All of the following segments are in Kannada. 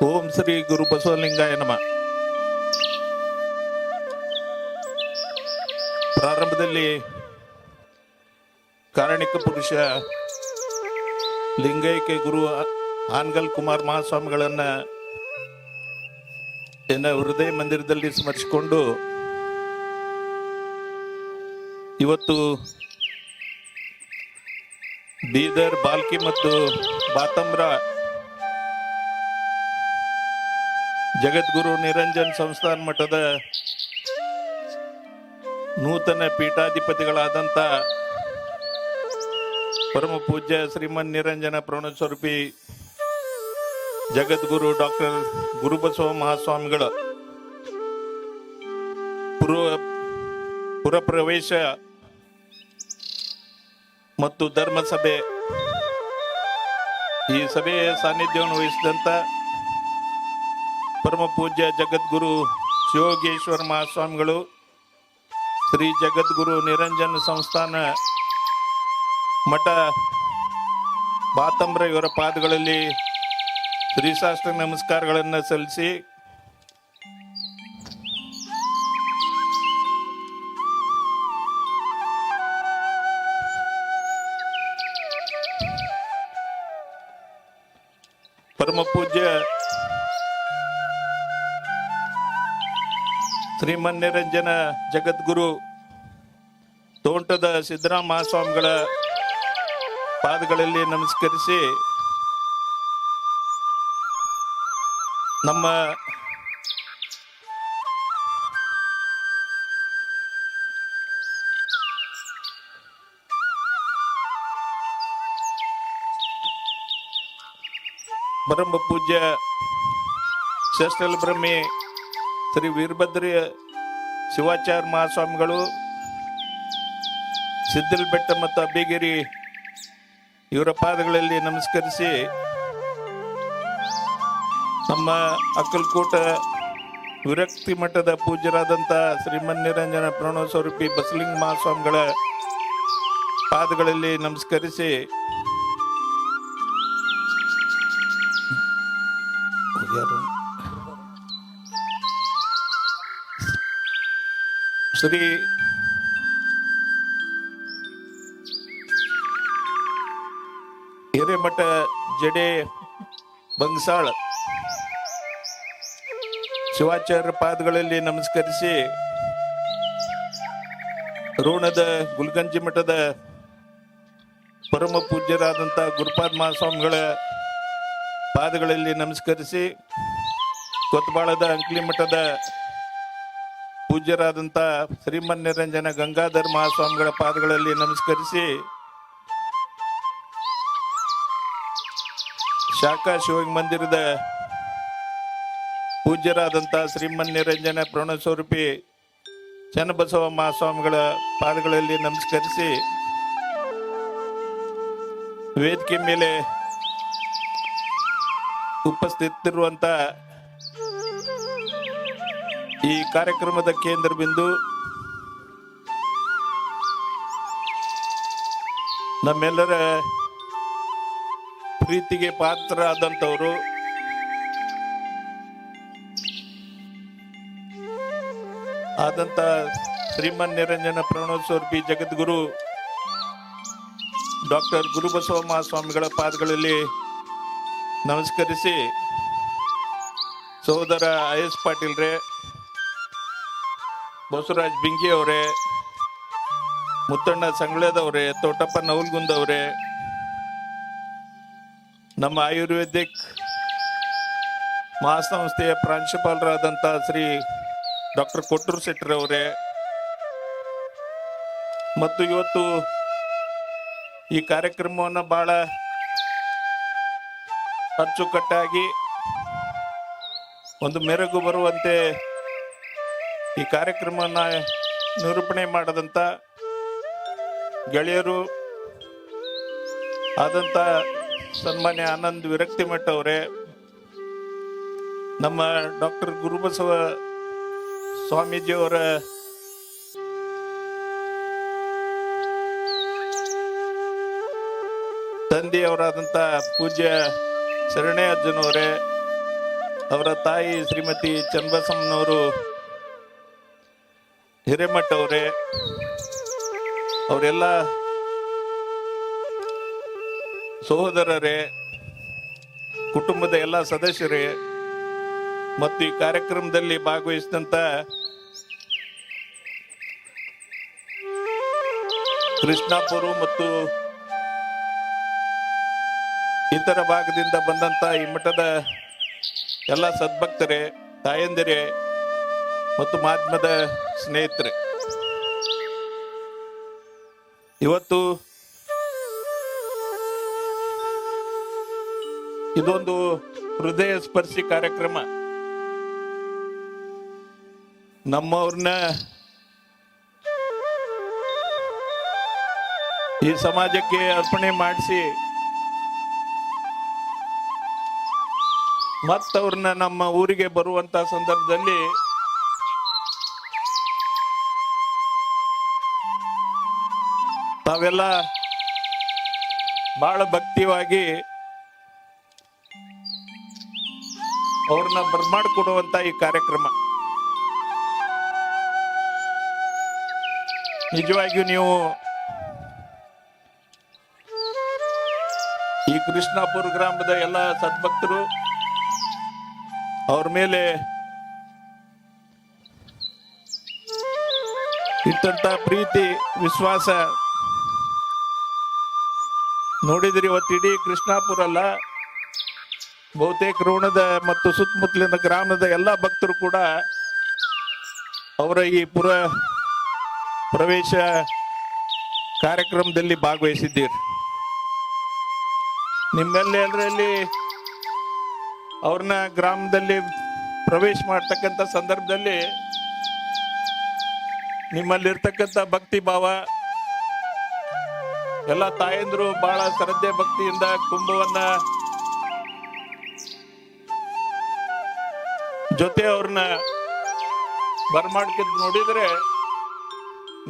ಓಂ ಶ್ರೀ ಗುರು ಬಸವಲಿಂಗಾಯ ನಮಃ. ಪ್ರಾರಂಭದಲ್ಲಿ ಕಾರಣಿಕ ಪುರುಷ ಲಿಂಗೈಕ್ಯ ಗುರು ಹಾನಗಲ್ ಕುಮಾರ್ ಮಹಾಸ್ವಾಮಿಗಳನ್ನ ಹೃದಯ ಮಂದಿರದಲ್ಲಿ ಸ್ಮರಿಸಿಕೊಂಡು ಇವತ್ತು ಬೀದರ್, ಬಾಲ್ಕಿ ಮತ್ತು ಬಾತಂಬ್ರ ಜಗದ್ಗುರು ನಿರಂಜನ್ ಸಂಸ್ಥಾನ ಮಠದ ನೂತನ ಪೀಠಾಧಿಪತಿಗಳಾದಂಥ ಪರಮ ಪೂಜ್ಯ ಶ್ರೀಮನ್ ನಿರಂಜನ ಪ್ರಣಸ್ವರೂಪಿ ಜಗದ್ಗುರು ಡಾಕ್ಟರ್ ಗುರುಬಸವ ಮಹಾಸ್ವಾಮಿಗಳ ಪುರಪ್ರವೇಶ ಮತ್ತು ಧರ್ಮಸಭೆ, ಈ ಸಭೆಯ ಸಾನ್ನಿಧ್ಯವನ್ನು ವಹಿಸಿದಂಥ ಪರಮ ಪೂಜ್ಯ ಜಗದ್ಗುರು ಶಿವಯೋಗೇಶ್ವರ ಮಹಾಸ್ವಾಮಿಗಳು, ಶ್ರೀ ಜಗದ್ಗುರು ನಿರಂಜನ ಸಂಸ್ಥಾನ ಮಠ ಬಾತಂಬ್ರ ಇವರ ಪಾದಗಳಲ್ಲಿ ಶ್ರೀಶಾಸ್ತ್ರ ನಮಸ್ಕಾರಗಳನ್ನು ಸಲ್ಲಿಸಿ ಪರಮ ಪೂಜ್ಯ ಶ್ರೀಮನ್ ನಿರಂಜನ ಜಗದ್ಗುರು ತೋಂಟದ ಸಿದ್ದರಾಮ ಮಹಾಸ್ವಾಮಿಗಳ ಪಾದಗಳಲ್ಲಿ ನಮಸ್ಕರಿಸಿ ನಮ್ಮ ಪರಮ ಪೂಜ್ಯ ಶ್ರೇಷ್ಠ ಬ್ರಹ್ಮಿ ಶ್ರೀ ವೀರಭದ್ರ ಶಿವಾಚಾರ್ಯ ಮಹಾಸ್ವಾಮಿಗಳು, ಸಿದ್ದಲ್ ಬೆಟ್ಟ ಮತ್ತು ಅಬ್ಬಿಗಿರಿ ಇವರ ಪಾದಗಳಲ್ಲಿ ನಮಸ್ಕರಿಸಿ ನಮ್ಮ ಅಕ್ಕಲಕೋಟ ವಿರಕ್ತಿ ಮಠದ ಪೂಜ್ಯರಾದಂಥ ಶ್ರೀಮನ್ ನಿರಂಜನ ಪ್ರಣವಸ್ವರೂಪಿ ಬಸಲಿಂಗ ಮಹಾಸ್ವಾಮಿಗಳ ಪಾದಗಳಲ್ಲಿ ನಮಸ್ಕರಿಸಿ ಶ್ರೀ ಹಿರೇಮಠ ಜಡೆ ಬಂಗಸಾಳ ಶಿವಾಚಾರ್ಯ ಪಾದಗಳಲ್ಲಿ ನಮಸ್ಕರಿಸಿ ರೋಣದ ಗುಲ್ಗಂಜಿ ಮಠದ ಪರಮ ಪೂಜ್ಯರಾದಂಥ ಗುರುಪಾದ ಮಹಾಸ್ವಾಮಿಗಳ ಪಾದಗಳಲ್ಲಿ ನಮಸ್ಕರಿಸಿ ಕೊತ್ಬಾಳದ ಅಂಕ್ಲಿ ಮಠದ ಪೂಜ್ಯರಾದಂಥ ಶ್ರೀಮನ್ ನಿರಂಜನ ಗಂಗಾಧರ ಮಹಾಸ್ವಾಮಿಗಳ ಪಾದಗಳಲ್ಲಿ ನಮಸ್ಕರಿಸಿ ಶಾಖಾ ಶಿವ ಮಂದಿರದ ಪೂಜ್ಯರಾದಂಥ ಶ್ರೀಮನ್ ನಿರಂಜನ ಪ್ರಣವಸ್ವರೂಪಿ ಚನ್ನಬಸವ ಮಹಾಸ್ವಾಮಿಗಳ ಪಾದಗಳಲ್ಲಿ ನಮಸ್ಕರಿಸಿ ವೇದಿಕೆ ಮೇಲೆ ಉಪಸ್ಥಿತರಿರುವಂಥ ಈ ಕಾರ್ಯಕ್ರಮದ ಕೇಂದ್ರ ಬಿಂದು ನಮ್ಮೆಲ್ಲರ ಪ್ರೀತಿಗೆ ಪಾತ್ರರಾದಂಥವರು ಆದಂಥ ಶ್ರೀಮನ್ ನಿರಂಜನ ಪ್ರಣವಸ್ವರೂಪಿ ಜಗದ್ಗುರು ಡಾಕ್ಟರ್ ಗುರುಬಸವ ಮಹಾಸ್ವಾಮಿಗಳ ಪಾದಗಳಲ್ಲಿ ನಮಸ್ಕರಿಸಿ ಸಹೋದರ IS ಪಾಟೀಲ್ರೇ, ಬಸವರಾಜ್ ಬಿಂಗಿ ಅವರೇ, ಮುತ್ತಣ್ಣ ಸಂಗ್ಳದವರೇ, ತೋಟಪ್ಪ ನವಲ್ಗುಂದವರೇ, ನಮ್ಮ ಆಯುರ್ವೇದಿಕ್ ಮಹಾಸಂಸ್ಥೆಯ ಪ್ರಾಂಶುಪಾಲರಾದಂಥ ಶ್ರೀ ಡಾಕ್ಟರ್ ಕೊಟ್ಟೂರು ಶೆಟ್ಟರವರೇ, ಮತ್ತು ಇವತ್ತು ಈ ಕಾರ್ಯಕ್ರಮವನ್ನು ಬಹಳ ಅಚ್ಚುಕಟ್ಟಾಗಿ ಒಂದು ಮೆರುಗು ಬರುವಂತೆ ಈ ಕಾರ್ಯಕ್ರಮವನ್ನು ನಿರೂಪಣೆ ಮಾಡದಂಥ ಗೆಳೆಯರು ಆದಂಥ ಸನ್ಮಾನ್ಯ ಆನಂದ್ ವಿರಕ್ತಿ ಮಠ ಅವರೇ, ನಮ್ಮ ಡಾಕ್ಟರ್ ಗುರುಬಸವ ಸ್ವಾಮೀಜಿಯವರ ತಂದೆಯವರಾದಂಥ ಪೂಜ್ಯ ಶರಣೆ ಅಜ್ಜನವರೇ, ಅವರ ತಾಯಿ ಶ್ರೀಮತಿ ಚನ್ನಬಸಮ್ಮನವರು ಹಿರೇಮಠ ಅವರೇ, ಅವರೆಲ್ಲ ಸಹೋದರರೇ, ಕುಟುಂಬದ ಎಲ್ಲ ಸದಸ್ಯರೇ ಮತ್ತು ಈ ಕಾರ್ಯಕ್ರಮದಲ್ಲಿ ಭಾಗವಹಿಸಿದಂತ ಕೃಷ್ಣಾಪುರ ಮತ್ತು ಇತರ ಭಾಗದಿಂದ ಬಂದಂತ ಈ ಮಠದ ಎಲ್ಲ ಸದ್ಭಕ್ತರೇ, ತಾಯಂದಿರೇ ಮತ್ತು ಮಾಧ್ಯಮದ ಸ್ನೇಹಿತರೆ, ಇವತ್ತು ಇದೊಂದು ಹೃದಯ ಸ್ಪರ್ಶಿ ಕಾರ್ಯಕ್ರಮ. ನಮ್ಮವ್ರನ್ನ ಈ ಸಮಾಜಕ್ಕೆ ಅರ್ಪಣೆ ಮಾಡಿಸಿ ಮತ್ತವ್ರನ್ನ ನಮ್ಮ ಊರಿಗೆ ಬರುವಂತ ಸಂದರ್ಭದಲ್ಲಿ ತಾವೆಲ್ಲ ಬಹಳ ಭಕ್ತಿಯಾಗಿ ಅವ್ರನ್ನ ಬರ್ಮಾಡ್ಕೊಡುವಂತ ಈ ಕಾರ್ಯಕ್ರಮ ನಿಜವಾಗಿಯೂ ನೀವು ಈ ಕೃಷ್ಣಾಪುರ ಗ್ರಾಮದ ಎಲ್ಲ ಸದ್ಭಕ್ತರು ಅವ್ರ ಮೇಲೆ ಇಟ್ಟಂತ ಪ್ರೀತಿ ವಿಶ್ವಾಸ ನೋಡಿದ್ರಿ. ಇವತ್ತು ಇಡೀ ಕೃಷ್ಣಾಪುರ ಅಲ್ಲ, ಬಹುತೇಕ ರೋಣದ ಮತ್ತು ಸುತ್ತಮುತ್ತಲಿನ ಗ್ರಾಮದ ಎಲ್ಲ ಭಕ್ತರು ಕೂಡ ಅವರ ಈ ಪ್ರವೇಶ ಕಾರ್ಯಕ್ರಮದಲ್ಲಿ ಭಾಗವಹಿಸಿದ್ದೀರಿ. ನಿಮ್ಮೆಲ್ಲರಲ್ಲಿ ಅವ್ರನ್ನ ಗ್ರಾಮದಲ್ಲಿ ಪ್ರವೇಶ ಮಾಡ್ತಕ್ಕಂಥ ಸಂದರ್ಭದಲ್ಲಿ ನಿಮ್ಮಲ್ಲಿರ್ತಕ್ಕಂಥ ಭಕ್ತಿ ಭಾವ, ಎಲ್ಲ ತಾಯಂದ್ರು ಬಹಳ ಶ್ರದ್ಧೆ ಭಕ್ತಿಯಿಂದ ಕುಂಭವನ್ನ ಜೊತೆ ಅವ್ರನ್ನ ಬರ್ಮಾಡ್ಕಿದ್ ನೋಡಿದ್ರೆ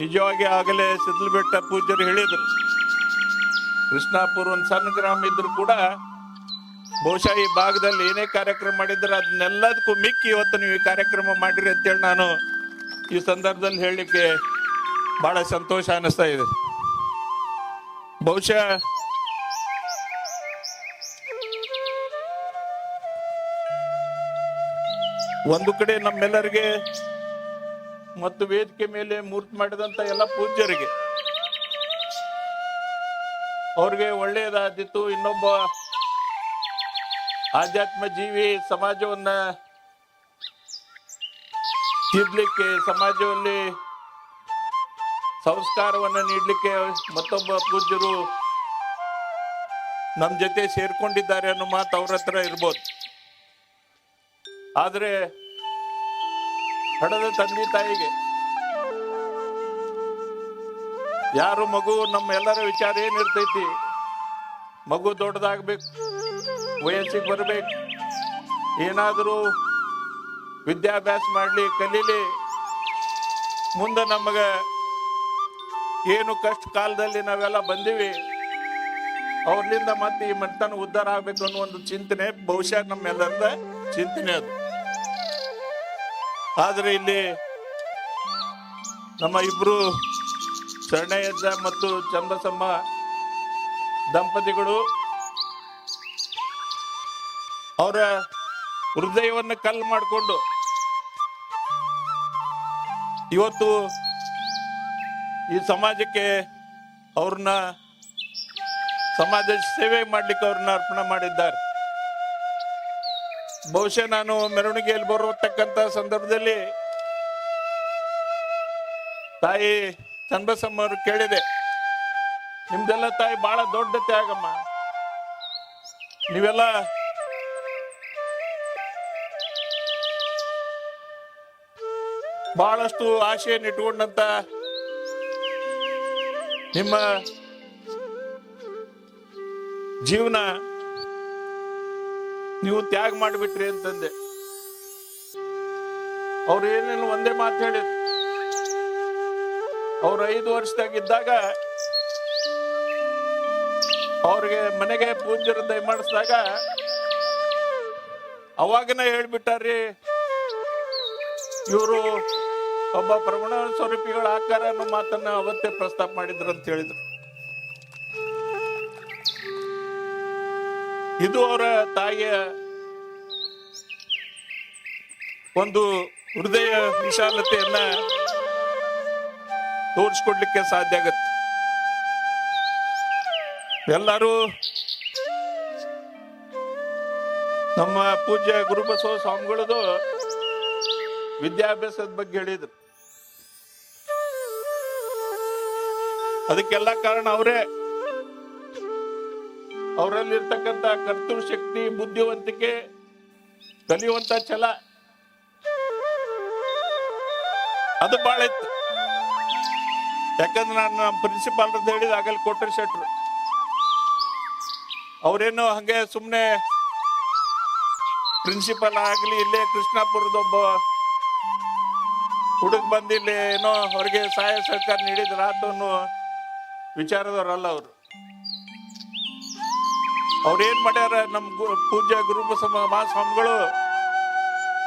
ನಿಜವಾಗಿ ಆಗಲೇ ಸಿದ್ಲಬೆಟ್ಟ ಪೂಜ್ಯರು ಹೇಳಿದ್ರು, ಕೃಷ್ಣಾಪುರ ಒಂದು ಸಣ್ಣ ಗ್ರಾಮ ಇದ್ರು ಕೂಡ ಬಹುಶಃ ಈ ಭಾಗದಲ್ಲಿ ಏನೇ ಕಾರ್ಯಕ್ರಮ ಮಾಡಿದ್ರೆ ಅದನ್ನೆಲ್ಲದಕ್ಕೂ ಮಿಕ್ಕಿ ಇವತ್ತು ನೀವು ಈ ಕಾರ್ಯಕ್ರಮ ಮಾಡಿರಿ ಅಂತೇಳಿ ನಾನು ಈ ಸಂದರ್ಭದಲ್ಲಿ ಹೇಳಲಿಕ್ಕೆ ಬಹಳ ಸಂತೋಷ ಅನಿಸ್ತಾ ಇದೆ. ಬಹುಶಃ ಒಂದು ಕಡೆ ನಮ್ಮೆಲ್ಲರಿಗೆ ಮತ್ತು ವೇದಿಕೆ ಮೇಲೆ ಮೂರ್ತಿ ಮಾಡಿದಂತ ಎಲ್ಲ ಪೂಜ್ಯರಿಗೆ ಅವ್ರಿಗೆ ಒಳ್ಳೆಯದಾದಿತ್ತು. ಇನ್ನೊಬ್ಬ ಆಧ್ಯಾತ್ಮ ಜೀವಿ ಸಮಾಜವನ್ನ ತಿದ್ದಲಿಕ್ಕೆ, ಸಮಾಜದಲ್ಲಿ ಸಂಸ್ಕಾರವನ್ನ ನೀಡಲಿಕ್ಕೆ ಮತ್ತೊಬ್ಬ ಪೂಜ್ಯರು ನಮ್ಮ ಜೊತೆ ಸೇರ್ಕೊಂಡಿದ್ದಾರೆ ಅನ್ನೋ ಮಾತು ಅವ್ರ ಹತ್ರ ಇರ್ಬೋದು. ಆದ್ರೆ ಹಡದ ತಂದೆ ತಾಯಿಗೆ ಯಾರು ಮಗು, ನಮ್ಮ ಎಲ್ಲರ ವಿಚಾರ ಏನಿರ್ತೈತಿ, ಮಗು ದೊಡ್ಡದಾಗ್ಬೇಕು, ವಯಸ್ಸಿಗೆ ಬರ್ಬೇಕು, ಏನಾದರೂ ವಿದ್ಯಾಭ್ಯಾಸ ಮಾಡ್ಲಿ, ಕಲೀಲಿ, ಮುಂದೆ ನಮಗ ಏನು ಕಷ್ಟ ಕಾಲದಲ್ಲಿ ನಾವೆಲ್ಲ ಬಂದೀವಿ ಅವ್ರಲಿಂದ ಮತ್ತೆ ಈ ಮಟ್ಟನ ಉದ್ಧಾರ ಆಗ್ಬೇಕು ಅನ್ನೋ ಒಂದು ಚಿಂತನೆ ಬಹುಶಃ ನಮ್ಮೆಲ್ಲರದ ಚಿಂತನೆ ಅದು. ಆದ್ರೆ ಇಲ್ಲಿ ನಮ್ಮ ಇಬ್ರು ಶರಣಯ್ಯಜ್ಜ ಮತ್ತು ಚನ್ನಬಸಮ್ಮ ದಂಪತಿಗಳು ಅವರ ಹೃದಯವನ್ನು ಕಲ್ಲು ಮಾಡಿಕೊಂಡು ಇವತ್ತು ಈ ಸಮಾಜಕ್ಕೆ ಅವ್ರನ್ನ ಸಮಾಜ ಸೇವೆ ಮಾಡ್ಲಿಕ್ಕೆ ಅವ್ರನ್ನ ಅರ್ಪಣೆ ಮಾಡಿದ್ದಾರೆ. ಬಹುಶಃ ನಾನು ಮೆರವಣಿಗೆಯಲ್ಲಿ ಬರತಕ್ಕಂತ ಸಂದರ್ಭದಲ್ಲಿ ತಾಯಿ ಚನ್ನಬಸಮ್ಮ ಅವರು ಕೇಳಿದೆ, ನಿಮ್ದೆಲ್ಲ ತಾಯಿ ಬಹಳ ದೊಡ್ಡ ತ್ಯಾಗಮ್ಮ, ನೀವೆಲ್ಲ ಬಹಳಷ್ಟು ಆಶೆಯನ್ನು ಇಟ್ಕೊಂಡಂತ ನಿಮ್ಮ ಜೀವನ ನೀವು ತ್ಯಾಗ ಮಾಡಿಬಿಟ್ರಿ ಅಂತಂದೆ. ಅವ್ರು ಏನೇನು ಒಂದೇ ಮಾತು ಹೇಳಿದ್ರು, ಅವ್ರು 5 ವರ್ಷದಾಗಿದ್ದಾಗ ಅವ್ರಿಗೆ ಮನೆಗೆ ಪೂಜ್ಯರು ದಯಮಾಡಿಸಿದಾಗ ಅವಾಗನ ಹೇಳ್ಬಿಟ್ಟಾರ್ರಿ, ಇವರು ಒಬ್ಬ ಪ್ರಮಾಣ ಸ್ವರೂಪಿಗಳ ಆಕಾರ ಅನ್ನೋ ಮಾತನ್ನ ಅವತ್ತೇ ಪ್ರಸ್ತಾಪ ಮಾಡಿದ್ರು ಅಂತ ಹೇಳಿದ್ರು. ಇದು ಅವರ ತಾಯಿಯ ಒಂದು ಹೃದಯ ವಿಶಾಲತೆಯನ್ನ ತೋರಿಸ್ಕೊಡ್ಲಿಕ್ಕೆ ಸಾಧ್ಯ ಆಗತ್ತೆ. ಎಲ್ಲರೂ ನಮ್ಮ ಪೂಜ್ಯ ಗುರುಬಸವ ಸ್ವಾಮಿಗಳದು ವಿದ್ಯಾಭ್ಯಾಸದ ಬಗ್ಗೆ ಹೇಳಿದ್ರು. ಅದಕ್ಕೆಲ್ಲ ಕಾರಣ ಅವರೇ. ಅವರಲ್ಲಿರ್ತಕ್ಕಂಥ ಕರ್ತೃ ಶಕ್ತಿ, ಬುದ್ಧಿವಂತಿಕೆ, ಕಲಿಯುವಂತ ಛಲ ಅದು ಬಹಳ ಇತ್ತು. ಯಾಕಂದ್ರೆ ನಾನು ನಮ್ಮ ಪ್ರಿನ್ಸಿಪಾಲ್ ಅಂತ ಹೇಳಿದ ಆಗಲ್ಲಿ ಕೊಟ್ರಿ ಶೆಟ್ರು, ಅವ್ರೇನು ಹಂಗೆ ಸುಮ್ಮನೆ ಪ್ರಿನ್ಸಿಪಲ್ ಆಗ್ಲಿ ಇಲ್ಲೇ ಕೃಷ್ಣಾಪುರದೊಬ್ಬ ಹುಡುಗ ಬಂದಿಲ್ಲಿ ಏನೋ ಅವ್ರಿಗೆ ಸಹಾಯ ಸಹಕಾರ ನೀಡಿದ್ರ ಆತು ಅನ್ನೋ ವಿಚಾರದವರಲ್ಲ ಅವರು. ಅವ್ರೇನ್ ಮಾಡ್ಯಾರ, ನಮ್ ಪೂಜ್ಯ ಗುರುಬಸವ ಮಹಾಸ್ವಾಮಿಗಳು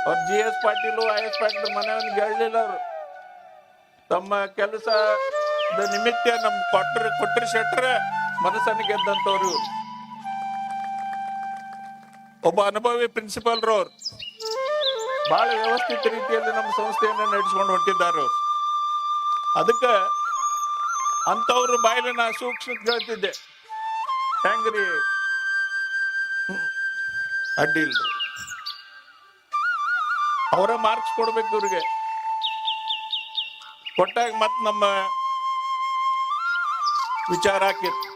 ಅವ್ರ GS ಪಾಟೀಲು IS ಪಾಟೀಲ್ ಮನೆಯವ್ರಿಗೆ ಹೇಳಲಿಲ್ಲ. ಅವರು ತಮ್ಮ ಕೆಲಸದ ನಿಮಿತ್ತ ನಮ್ ಕೊಟ್ರಿ ಶೆಟ್ರ ಮನಸ್ಸನ್ನು ಗೆದ್ದಂತವ್ರು. ಒಬ್ಬ ಅನುಭವಿ ಪ್ರಿನ್ಸಿಪಾಲ್ರು ಅವ್ರು ಬಹಳ ವ್ಯವಸ್ಥಿತ ರೀತಿಯಲ್ಲಿ ನಮ್ಮ ಸಂಸ್ಥೆಯನ್ನು ನಡೆಸ್ಕೊಂಡು ಹೊಂಟಿದ್ದಾರೆ ಅವ್ರು. ಅದಕ್ಕೆ ಅಂತವ್ರ ಬಾಯಿಲೆ ನಾ ಸೂಕ್ಷ್ಮ ಹೇಳ್ತಿದ್ದೆ, ಹೆಂಗ್ರಿ ಅಡ್ಡಿ ಇಲ್ರಿ, ಅವರ ಮಾರ್ಕ್ಸ್ ಕೊಡ್ಬೇಕು ಇವ್ರಿಗೆ. ಕೊಟ್ಟಾಗ ಮತ್ ನಮ್ಮ ವಿಚಾರ ಹಾಕಿತ್ತು.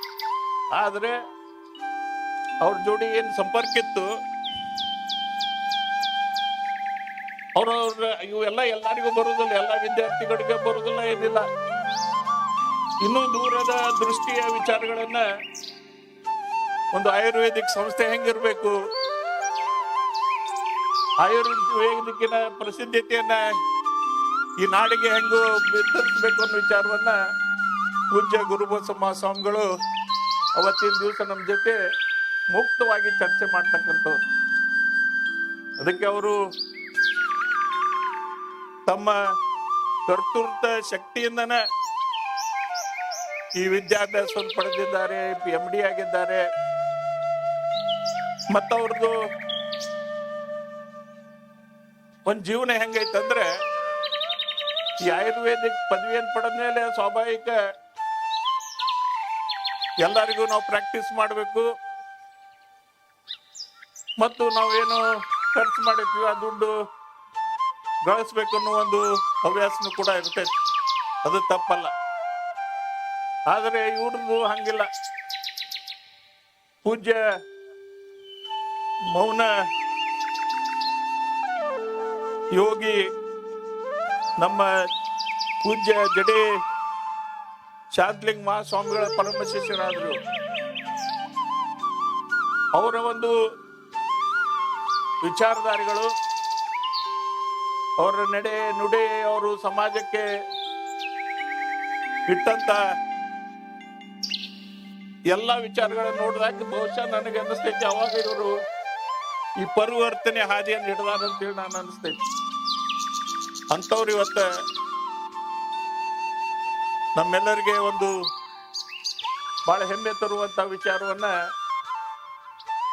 ಆದ್ರೆ ಅವ್ರ ಜೋಡಿ ಏನ್ ಸಂಪರ್ಕ ಇತ್ತು, ಅವ್ರವ್ರ ಇವೆಲ್ಲ ಎಲ್ಲರಿಗೂ ಬರುದಿಲ್ಲ, ಎಲ್ಲ ವಿದ್ಯಾರ್ಥಿಗಳಿಗೆ ಬರುದಿಲ್ಲ, ಏನಿಲ್ಲ. ಇನ್ನೂ ದೂರದ ದೃಷ್ಟಿಯ ವಿಚಾರಗಳನ್ನ, ಒಂದು ಆಯುರ್ವೇದಿಕ್ ಸಂಸ್ಥೆ ಹೆಂಗಿರ್ಬೇಕು, ಆಯುರ್ವೇದಿಕಿನ ಪ್ರಸಿದ್ಧತೆಯನ್ನ ಈ ನಾಡಿಗೆ ಹೆಂಗು ಬಿತ್ತರಿಸಬೇಕು ಅನ್ನೋ ವಿಚಾರವನ್ನ ಪೂಜ್ಯ ಗುರುಬಸವ ಸ್ವಾಮಿಗಳು ಅವತ್ತಿನ ದಿವಸ ನಮ್ಮ ಜೊತೆ ಮುಕ್ತವಾಗಿ ಚರ್ಚೆ ಮಾಡ್ತಕ್ಕಂಥವ್ರು. ಅದಕ್ಕೆ ಅವರು ತಮ್ಮ ಕರ್ತೃತ್ವ ಶಕ್ತಿಯಿಂದನೇ ಈ ವಿದ್ಯಾಭ್ಯಾಸವನ್ನು ಪಡೆದಿದ್ದಾರೆ, MD ಆಗಿದ್ದಾರೆ. ಮತ್ತವ್ರದ್ದು ಒಂದ್ ಜೀವನ ಹೆಂಗೈತಂದ್ರೆ, ಈ ಆಯುರ್ವೇದಿಕ್ ಪದವಿಯನ್ನು ಪಡೆದ ಮೇಲೆ ಸ್ವಾಭಾವಿಕ ಎಲ್ಲರಿಗೂ ನಾವು ಪ್ರಾಕ್ಟೀಸ್ ಮಾಡಬೇಕು, ಮತ್ತು ನಾವೇನು ಖರ್ಚು ಮಾಡಿರ್ತೀವಿ ಆ ದುಡ್ಡು ಗಳಿಸ್ಬೇಕು ಅನ್ನೋ ಒಂದು ಹವ್ಯಾಸನೂ ಕೂಡ ಇರ್ತೈತಿ. ಅದು ತಪ್ಪಲ್ಲ. ಆದರೆ ಇವ್ರದ್ದು ಹಂಗಿಲ್ಲ. ಪೂಜ್ಯ ಮೌನ ಯೋಗಿ ನಮ್ಮ ಪೂಜ್ಯ ಜಡೆ ಶಾಂತಲಿಂಗ ಮಹಾಸ್ವಾಮಿಗಳ ಪರಮ ಶಿಷ್ಯರಾದ್ರು. ಅವರ ಒಂದು ವಿಚಾರಧಾರೆಗಳು, ಅವರ ನಡೆ ನುಡಿ, ಅವರು ಸಮಾಜಕ್ಕೆ ಇಟ್ಟಂತ ಎಲ್ಲ ವಿಚಾರಗಳನ್ನು ನೋಡಿದಾಗ ಬಹುಶಃ ನನಗೆ ಅನಿಸ್ತೈತಿ, ಅವಾಗ ಇವರು ಈ ಪರಿವರ್ತನೆ ಹಾದಿಯನ್ನು ಹಿಡಿದಾರಂತೇಳಿ ನಾನು ಅನಿಸ್ತೈತಿ. ಅಂಥವ್ರು ಇವತ್ತ ನಮ್ಮೆಲ್ಲರಿಗೆ ಒಂದು ಬಹಳ ಹೆಮ್ಮೆ ತರುವಂತ ವಿಚಾರವನ್ನ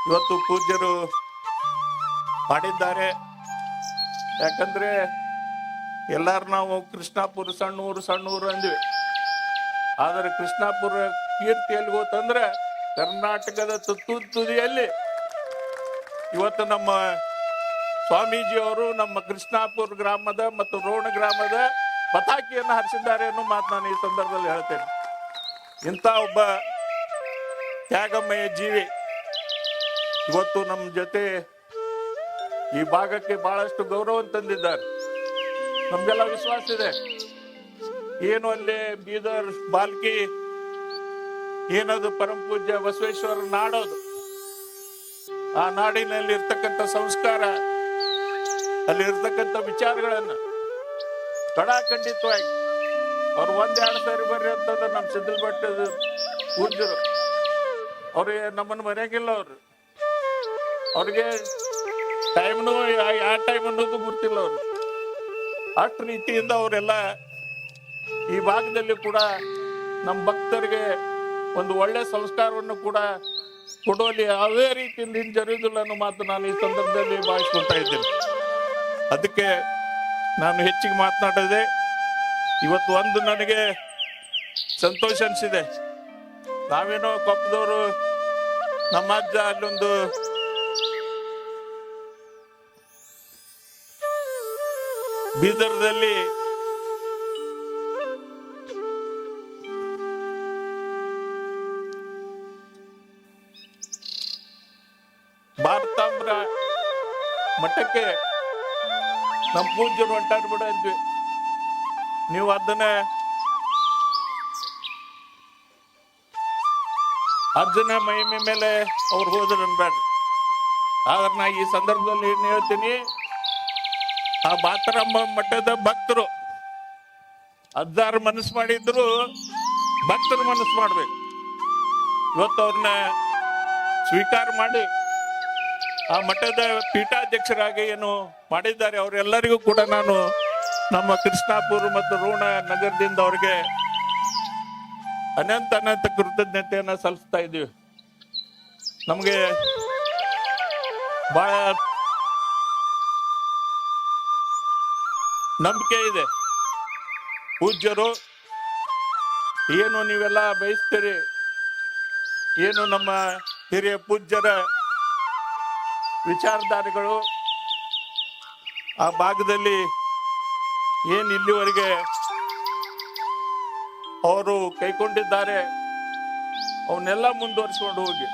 ಇವತ್ತು ಪೂಜ್ಯರು ಮಾಡಿದ್ದಾರೆ. ಯಾಕಂದ್ರೆ ಎಲ್ಲಾರು ನಾವು ಕೃಷ್ಣಾಪುರ ಸಣ್ಣೂರು ಅಂದ್ವಿ. ಆದರೆ ಕೃಷ್ಣಾಪುರ ಕೀರ್ತಿ ಎಲ್ಲಿ ಹೋತಂದ್ರೆ ಕರ್ನಾಟಕದ ತುದಿಯಲ್ಲಿ ಇವತ್ತು ನಮ್ಮ ಸ್ವಾಮೀಜಿಯವರು ನಮ್ಮ ಕೃಷ್ಣಾಪುರ ಗ್ರಾಮದ ಮತ್ತು ರೋಣ ಗ್ರಾಮದ ಪತಾಕಿಯನ್ನು ಹರಿಸಿದ್ದಾರೆ ಅನ್ನೋ ಮಾತು ನಾನು ಈ ಸಂದರ್ಭದಲ್ಲಿ ಹೇಳ್ತೇನೆ. ಇಂಥ ಒಬ್ಬ ತ್ಯಾಗಮಯ ಜೀವಿ ಇವತ್ತು ನಮ್ಮ ಜೊತೆ ಈ ಭಾಗಕ್ಕೆ ಬಹಳಷ್ಟು ಗೌರವ ತಂದಿದ್ದಾರೆ. ನಮ್ಗೆಲ್ಲ ವಿಶ್ವಾಸ ಇದೆ, ಏನು ಅಲ್ಲಿ ಬೀದರ್ ಬಾಲ್ಕಿ ಏನದು ಪರಮ ಪೂಜ್ಯ ಬಸವೇಶ್ವರ ನಾಡೋದು, ಆ ನಾಡಿನಲ್ಲಿ ಇರ್ತಕ್ಕಂಥ ಸಂಸ್ಕಾರ, ಅಲ್ಲಿ ಇರ್ತಕ್ಕಂಥ ವಿಚಾರಗಳನ್ನ ಕಡಾಖಂಡಿತವಾಗಿ ಅವ್ರು 1-2 ಸಾರಿ ಬರ್ರಿ ಅಂತಂದ್ರೆ ನಮ್ಮ ಸಿದ್ದಲ್ ಭಟ್ಟದ ಪೂಜ್ಯರು ಅವ್ರಿಗೆ ನಮ್ಮನ್ನು ಮರೆಯಂಗಿಲ್ಲ. ಅವ್ರಿಗೆ ಟೈಮ್ನು ಯಾವ ಟೈಮ್ ಅನ್ನೋದು ಗೊತ್ತಿಲ್ಲ ಅವರು. ಅಷ್ಟು ರೀತಿಯಿಂದ ಅವರೆಲ್ಲ ಈ ಭಾಗದಲ್ಲಿ ಕೂಡ ನಮ್ಮ ಭಕ್ತರಿಗೆ ಒಂದು ಒಳ್ಳೆ ಸಂಸ್ಕಾರವನ್ನು ಕೂಡ ಕೊಡುವಲ್ಲಿ ಯಾವುದೇ ರೀತಿಯಿಂದ ಹಿಂಜರಿಯುವುದಿಲ್ಲ ಅನ್ನೋ ಮಾತು ನಾನು ಈ ಸಂದರ್ಭದಲ್ಲಿ ಭಾವಿಸ್ಕೊಳ್ತಾ ಇದ್ದೇನೆ. ಅದಕ್ಕೆ ನಾನು ಹೆಚ್ಚಿಗೆ ಮಾತನಾಡದೆ. ಇವತ್ತು ಒಂದು ನನಗೆ ಸಂತೋಷ ಅನಿಸಿದೆ. ನಾವೇನೋ ಕೊಪ್ಪದವರು ನಮ್ಮ ಅಜ್ಜ ಅಲ್ಲೊಂದು ಬೀದರ್ದಲ್ಲಿ ಭಾರತಾಂಬ್ರ ಮಠಕ್ಕೆ ನಮ್ಮ ಪೂಜ್ಯರು ಹೊಂಟಾಡ್ಬಿಡ ಅಂದ್ವಿ. ನೀವು ಅದನ್ನ ಅರ್ಜುನ ಮಹಿಮೆ ಮೇಲೆ ಅವ್ರು ಹೋದ್ರು ಅನ್ಬೇಡ್ರಿ. ಆದ್ರೆ ನಾ ಈ ಸಂದರ್ಭದಲ್ಲಿ ಏನ್ ಹೇಳ್ತೀನಿ, ಆ ಬಾತರಮ್ಮ ಮಠದ ಭಕ್ತರು ಅಜ್ಜಾರು ಮನಸ್ಸು ಮಾಡಿದ್ರು, ಭಕ್ತರು ಮನಸ್ಸು ಮಾಡ್ಬೇಕು. ಇವತ್ತು ಅವ್ರನ್ನ ಸ್ವೀಕಾರ ಮಾಡಿ ಆ ಮಠದ ಪೀಠಾಧ್ಯಕ್ಷರಾಗಿ ಏನು ಮಾಡಿದ್ದಾರೆ, ಅವರೆಲ್ಲರಿಗೂ ಕೂಡ ನಾನು ನಮ್ಮ ಕೃಷ್ಣಾಪುರ ಮತ್ತು ರೋಣ ನಗರದಿಂದ ಅವ್ರಿಗೆ ಅನಂತ ಅನಂತ ಕೃತಜ್ಞತೆಯನ್ನ ಸಲ್ಲಿಸ್ತಾ ಇದ್ದೀವಿ. ನಮಗೆ ಬಹಳ ನಂಬಿಕೆ ಇದೆ. ಪೂಜ್ಯರು ಏನು ನೀವೆಲ್ಲ ಬಯಸ್ತೀರಿ, ಏನು ನಮ್ಮ ಹಿರಿಯ ಪೂಜ್ಯರ ವಿಚಾರಧಾರೆಗಳು ಆ ಭಾಗದಲ್ಲಿ ಏನು ಇಲ್ಲಿವರೆಗೆ ಅವರು ಕೈಕೊಂಡಿದ್ದಾರೆ, ಅವನ್ನೆಲ್ಲ ಮುಂದುವರಿಸಿಕೊಂಡು ಹೋಗಿ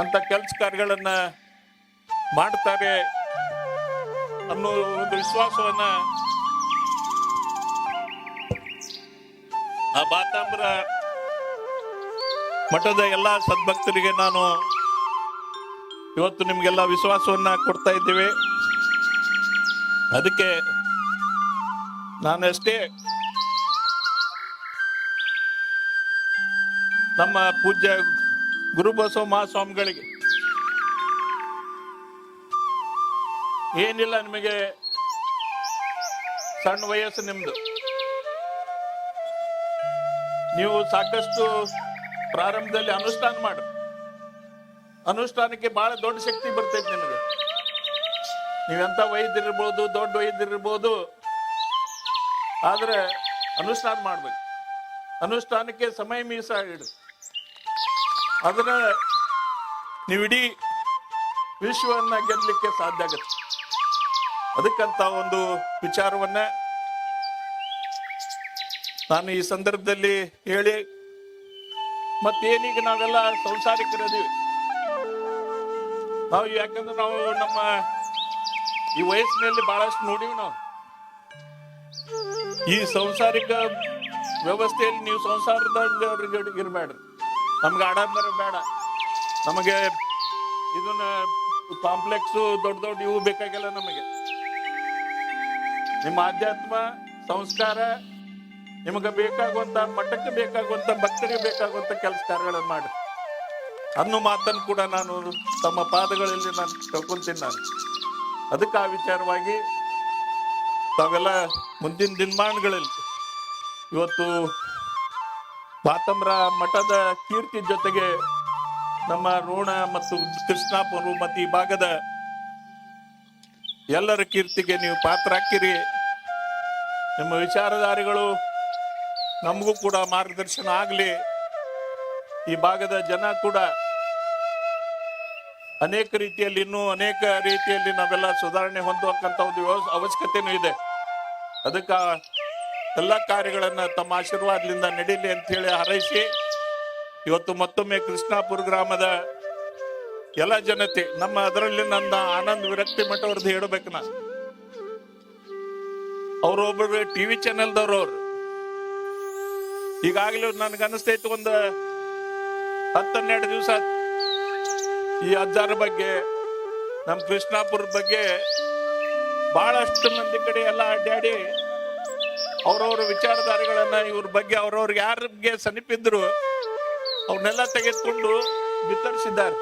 ಅಂತ ಕೆಲಸ ಕಾರ್ಯಗಳನ್ನ ಮಾಡ್ತಾರೆ ಅನ್ನೋ ಒಂದು ವಿಶ್ವಾಸವನ್ನ ಆ ಬಾತಾಂಬ್ರ ಮಠದ ಎಲ್ಲ ಸದ್ಭಕ್ತರಿಗೆ ನಾನು ಇವತ್ತು ನಿಮ್ಗೆಲ್ಲ ವಿಶ್ವಾಸವನ್ನ ಕೊಡ್ತಾ ಇದ್ದೇವೆ. ಅದಕ್ಕೆ ನಾನಷ್ಟೇ ನಮ್ಮ ಪೂಜ್ಯ ಗುರುಬಸವ ಮಹಾಸ್ವಾಮಿಗಳಿಗೆ ಏನಿಲ್ಲ, ನಿಮಗೆ ಸಣ್ಣ ವಯಸ್ಸು ನಿಮ್ದು, ನೀವು ಸಾಕಷ್ಟು ಪ್ರಾರಂಭದಲ್ಲಿ ಅನುಷ್ಠಾನ ಮಾಡ್ರಿ. ಅನುಷ್ಠಾನಕ್ಕೆ ಬಹಳ ದೊಡ್ಡ ಶಕ್ತಿ ಬರ್ತೈತೆ ನಿಮಗೆ. ನೀವೆಂತ ವೈದ್ಯರಿರ್ಬೋದು, ದೊಡ್ಡ ವೈದ್ಯರಿರ್ಬೋದು, ಆದ್ರೆ ಅನುಷ್ಠಾನ ಮಾಡ್ಬೇಕು. ಅನುಷ್ಠಾನಕ್ಕೆ ಸಮಯ ಮೀಸಾಗಿಡು. ಅದನ್ನ ನೀವು ಇಡೀ ವಿಶ್ವವನ್ನ ಗೆಲ್ಲಲಿಕ್ಕೆ ಸಾಧ್ಯ ಆಗುತ್ತೆ. ಅದಕ್ಕಂತ ಒಂದು ವಿಚಾರವನ್ನ ನಾನು ಈ ಸಂದರ್ಭದಲ್ಲಿ ಹೇಳಿ, ಮತ್ತೇನೀಗ ನಾವೆಲ್ಲ ಸಂಸಾರಿಕರದೀವಿ. ನಾವು ಯಾಕಂದ್ರೆ ನಾವು ನಮ್ಮ ಈ ವಯಸ್ಸಿನಲ್ಲಿ ಬಹಳಷ್ಟು ನೋಡಿವಿ. ನಾವು ಈ ಸಂಸಾರಿಕ ವ್ಯವಸ್ಥೆಯಲ್ಲಿ ನೀವು ಸಂಸಾರದವ್ರಿಗೆ ಇರಬೇಡ್ರಿ. ನಮ್ಗೆ ಆಡಂಬರ ಬೇಡ, ನಮಗೆ ಇದನ್ನ ಕಾಂಪ್ಲೆಕ್ಸು ದೊಡ್ಡ ದೊಡ್ಡ ಇವು ಬೇಕಾಗಿಲ್ಲ. ನಮಗೆ ನಿಮ್ಮ ಆಧ್ಯಾತ್ಮ ಸಂಸ್ಕಾರ, ನಿಮಗೆ ಬೇಕಾಗುವಂತ ಮಠಕ್ಕೆ ಬೇಕಾಗುವಂತ ಭಕ್ತರಿಗೆ ಬೇಕಾಗುವಂತ ಕೆಲಸ ಕಾರ್ಯಗಳನ್ನು ಮಾಡಿ ಅನ್ನೋ ಮಾತನ್ನು ಕೂಡ ನಾನು ತಮ್ಮ ಪಾದಗಳಲ್ಲಿ ನಾನು ತಿಳ್ಕೊಂತೀನಿ. ನಾನು ಅದಕ್ಕೆ ಆ ವಿಚಾರವಾಗಿ ತಾವೆಲ್ಲ ಮುಂದಿನ ದಿನಮಾನಗಳಲ್ಲಿ ಇವತ್ತು ಬಾತಂಬ್ರ ಮಠದ ಕೀರ್ತಿ ಜೊತೆಗೆ ನಮ್ಮ ರೋಣ ಮತ್ತು ಕೃಷ್ಣಾಪುರ ಮತ್ತು ಈ ಭಾಗದ ಎಲ್ಲರ ಕೀರ್ತಿಗೆ ನೀವು ಪಾತ್ರ ಹಾಕಿರಿ. ನಿಮ್ಮ ವಿಚಾರಧಾರೆಗಳು ನಮಗೂ ಕೂಡ ಮಾರ್ಗದರ್ಶನ ಆಗಲಿ. ಈ ಭಾಗದ ಜನ ಕೂಡ ಅನೇಕ ರೀತಿಯಲ್ಲಿ ಇನ್ನೂ ಅನೇಕ ರೀತಿಯಲ್ಲಿ ನಾವೆಲ್ಲ ಸುಧಾರಣೆ ಹೊಂದುವಂತ ಒಂದು ಅವಶ್ಯಕತೆನೂ ಇದೆ. ಅದಕ್ಕೆ ಎಲ್ಲ ಕಾರ್ಯಗಳನ್ನ ತಮ್ಮ ಆಶೀರ್ವಾದದಿಂದ ನಡೀಲಿ ಅಂತ ಹೇಳಿ ಹಾರೈಸಿ, ಇವತ್ತು ಮತ್ತೊಮ್ಮೆ ಕೃಷ್ಣಾಪುರ ಗ್ರಾಮದ ಎಲ್ಲ ಜನತೆ ನಮ್ಮ ಅದರಲ್ಲಿ ನನ್ನ ಆನಂದ್ ವಿರಕ್ತಿ ಮಠ ಅವ್ರದ್ದು ಹೇಳಬೇಕು. ನಾನು ಅವ್ರೊಬ್ಬರು ಟಿವಿ ಚಾನೆಲ್ದವ್ರು. ಅವ್ರು ಈಗಾಗಲೇ ನನ್ಗನ್ನಿಸ್ತೈತು ಒಂದು 10-12 ದಿವಸ ಈ ಅಜ್ಜಾರ ಬಗ್ಗೆ, ನಮ್ಮ ಕೃಷ್ಣಾಪುರದ ಬಗ್ಗೆ ಬಹಳಷ್ಟು ಮಂದಿ ಕಡೆ ಎಲ್ಲ ಅಡ್ಡಾಡಿ ಅವ್ರವ್ರ ವಿಚಾರಧಾರೆಗಳನ್ನ ಇವ್ರ ಬಗ್ಗೆ ಅವ್ರವ್ರಿಗೆ ಯಾರಿಗೆ ಸಮೀಪಿದ್ರು ಅವನ್ನೆಲ್ಲ ತೆಗೆದುಕೊಂಡು ಬಿತ್ತರಿಸಿದ್ದಾರೆ.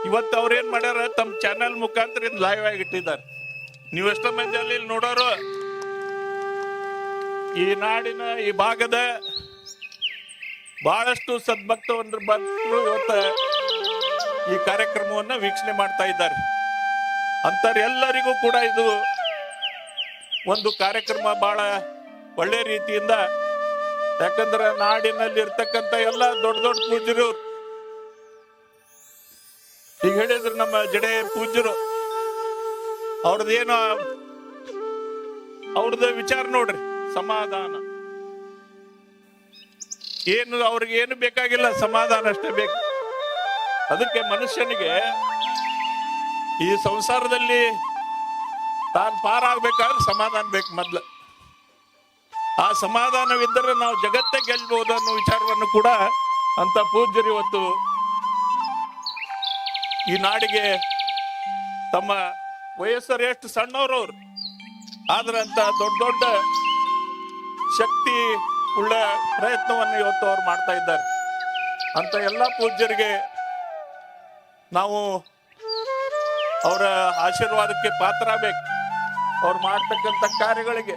ಇವತ್ತು ಅವ್ರೇನ್ ಮಾಡ್ಯಾರ, ತಮ್ಮ ಚಾನೆಲ್ ಮುಖಾಂತರ ಲೈವ್ ಆಗಿ ಇಟ್ಟಿದ್ದಾರೆ. ನೀವು ಎಷ್ಟೋ ಮಂದಿ ಅಲ್ಲಿ ನೋಡೋರು ಈ ನಾಡಿನ ಈ ಭಾಗದ ಬಹಳಷ್ಟು ಸದ್ಭಕ್ತರು ಇವತ್ತ ಈ ಕಾರ್ಯಕ್ರಮವನ್ನ ವೀಕ್ಷಣೆ ಮಾಡ್ತಾ ಇದ್ದಾರೆ. ಎಲ್ಲರಿಗೂ ಕೂಡ ಇದು ಒಂದು ಕಾರ್ಯಕ್ರಮ ಬಹಳ ಒಳ್ಳೆ ರೀತಿಯಿಂದ, ಯಾಕಂದ್ರೆ ನಾಡಿನಲ್ಲಿ ಇರ್ತಕ್ಕಂಥ ಎಲ್ಲ ದೊಡ್ಡ ದೊಡ್ಡ ಪೂಜ್ಯರು, ಈಗ ಹೇಳಿದ್ರು ನಮ್ಮ ಜಡೆ ಪೂಜ್ಯರು, ಅವ್ರದ್ದು ವಿಚಾರ ನೋಡ್ರಿ, ಸಮಾಧಾನ. ಅವ್ರಿಗೆ ಏನು ಬೇಕಾಗಿಲ್ಲ, ಸಮಾಧಾನ ಅಷ್ಟೇ ಬೇಕು. ಅದಕ್ಕೆ ಮನುಷ್ಯನಿಗೆ ಈ ಸಂಸಾರದಲ್ಲಿ ತಾನು ಪಾರಾಗಬೇಕಾದ್ರೆ ಸಮಾಧಾನ ಬೇಕು ಮೊದ್ಲು. ಆ ಸಮಾಧಾನವಿದ್ದರೆ ನಾವು ಜಗತ್ತೇ ಗೆಲ್ಬಹುದು ಅನ್ನೋ ವಿಚಾರವನ್ನು ಕೂಡ ಅಂತ ಪೂಜ್ಯರು ಇವತ್ತು ಈ ನಾಡಿಗೆ, ತಮ್ಮ ವಯಸ್ಸರು ಎಷ್ಟು ಸಣ್ಣವ್ರವ್ರು ಆದ್ರೆ ಅಂತ ದೊಡ್ಡ ದೊಡ್ಡ ಶಕ್ತಿ ಉಳ್ಳ ಪ್ರಯತ್ನವನ್ನು ಇವತ್ತು ಅವ್ರು ಮಾಡ್ತಾ ಇದ್ದಾರೆ. ಅಂತ ಎಲ್ಲ ಪೂಜ್ಯರಿಗೆ ನಾವು ಅವರ ಆಶೀರ್ವಾದಕ್ಕೆ ಪಾತ್ರ ಬೇಕು. ಅವ್ರು ಮಾಡ್ತಕ್ಕಂಥ ಕಾರ್ಯಗಳಿಗೆ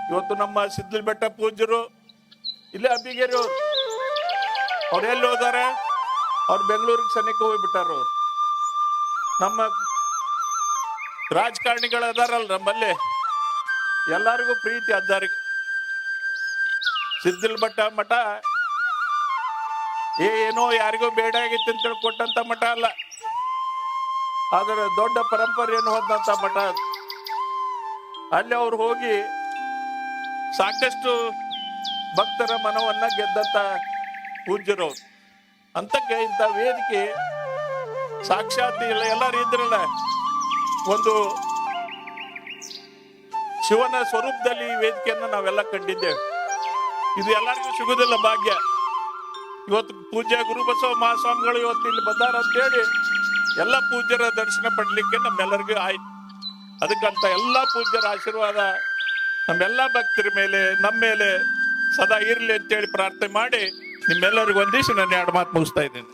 ಇವತ್ತು ನಮ್ಮ ಸಿದ್ಧಲ್ ಬೆಟ್ಟ ಪೂಜ್ಯರು ಇಲ್ಲೇ ಅಬ್ಬಿಗೇರಿ ಅವ್ರು ಎಲ್ಲಿ ಹೋದಾರೆ, ಅವ್ರು ಬೆಂಗಳೂರಿಗೆ ಸನಿಕ ಹೋಗ್ಬಿಟ್ಟಾರ. ಅವ್ರು ನಮ್ಮ ರಾಜಕಾರಣಿಗಳು ಅದಾರಲ್ಲ ನಮ್ಮಲ್ಲಿ, ಎಲ್ಲರಿಗೂ ಪ್ರೀತಿ ಅದ್ದಾರಿಗೆ. ಸಿದ್ಧಲ್ ಬೆಟ್ಟ ಮಠ ಏನೋ ಯಾರಿಗೋ ಬೇಡ ಆಗಿತ್ತು ಅಂತೇಳಿ ಕೊಟ್ಟಂತ ಮಠ ಅಲ್ಲ, ಆದರೆ ದೊಡ್ಡ ಪರಂಪರೆಯನ್ನು ಹೊಂದಂತ ಮಠ. ಅಲ್ಲಿ ಅವ್ರು ಹೋಗಿ ಸಾಕಷ್ಟು ಭಕ್ತರ ಮನವನ್ನ ಗೆದ್ದಂತ ಪೂಜ್ಯರು ಅವ್ರು. ಅಂತಕ್ಕೆ ಇಂಥ ವೇದಿಕೆ ಸಾಕ್ಷಾತ್ ಇಲ್ಲ, ಎಲ್ಲರೂ ಇದ್ರಲ್ಲ, ಒಂದು ಶಿವನ ಸ್ವರೂಪದಲ್ಲಿ ಈ ವೇದಿಕೆಯನ್ನು ನಾವೆಲ್ಲ ಕಂಡಿದ್ದೇವೆ. ಇದು ಎಲ್ಲರಿಗೂ ಸಿಗುದಿಲ್ಲ ಭಾಗ್ಯ. ಇವತ್ತು ಪೂಜ್ಯ ಗುರುಬಸವ ಮಹಾಸ್ವಾಮಿಗಳು ಇವತ್ತು ಇಲ್ಲಿ ಬಂದಾರ ಅಂತೇಳಿ ಎಲ್ಲ ಪೂಜ್ಯರ ದರ್ಶನ ಪಡ್ಲಿಕ್ಕೆ ನಮ್ಮೆಲ್ಲರಿಗೂ ಆಯ್ತು. ಅದಕ್ಕಂತ ಎಲ್ಲ ಪೂಜ್ಯರ ಆಶೀರ್ವಾದ ನಮ್ಮೆಲ್ಲ ಭಕ್ತರ ಮೇಲೆ, ನಮ್ಮ ಮೇಲೆ ಸದಾ ಇರಲಿ ಅಂತೇಳಿ ಪ್ರಾರ್ಥನೆ ಮಾಡಿ ನಿಮ್ಮೆಲ್ಲರಿಗೂ ವಂದಿಸಿ ನನ್ನ ಎರಡು ಮಾತು ಮುಗಿಸ್ತಾ ಇದ್ದೀನಿ.